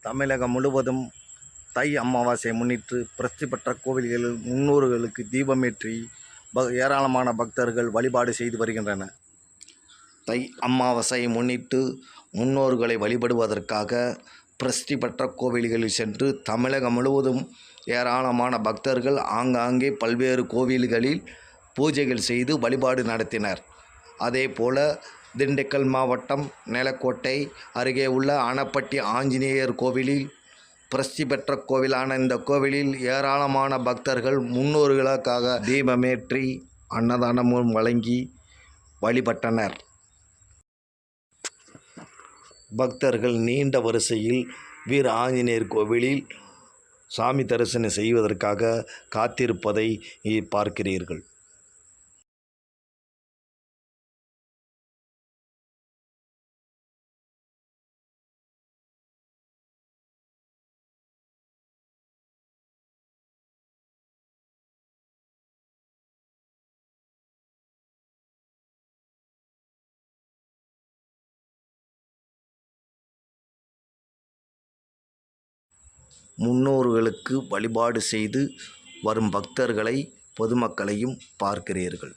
தமிழகம் முழுவதும் தை அமாவாசையை முன்னிட்டு பிரசித்தி பெற்ற கோவில்களில் முன்னோர்களுக்கு தீபமேற்றி ஏராளமான பக்தர்கள் வழிபாடு செய்து வருகின்றனர். தை அமாவாசையை முன்னிட்டு முன்னோர்களை வழிபடுவதற்காக பிரசித்தி பெற்ற கோவில்களில் சென்று தமிழகம் முழுவதும் ஏராளமான பக்தர்கள் ஆங்காங்கே பல்வேறு கோவில்களில் பூஜைகள் செய்து வழிபாடு நடத்தினர். அதேபோல திண்டுக்கல் மாவட்டம் நிலக்கோட்டை அருகே உள்ள ஆனப்பட்டி ஆஞ்சநேயர் கோவிலில் பிரசித்தி பெற்ற கோவிலான இந்த கோவிலில் ஏராளமான பக்தர்கள் முன்னோர்களுக்காக தீபமேற்றி அன்னதானமும் வழங்கி வழிபட்டனர். பக்தர்கள் நீண்ட வரிசையில் வீர ஆஞ்சநேயர் கோவிலில் சாமி தரிசனம் செய்வதற்காக காத்திருப்பதை பார்க்கிறீர்கள். முன்னோர்களுக்கு வழிபாடு செய்து வரும் பக்தர்களை பொதுமக்களையும் பார்க்கிறீர்கள்.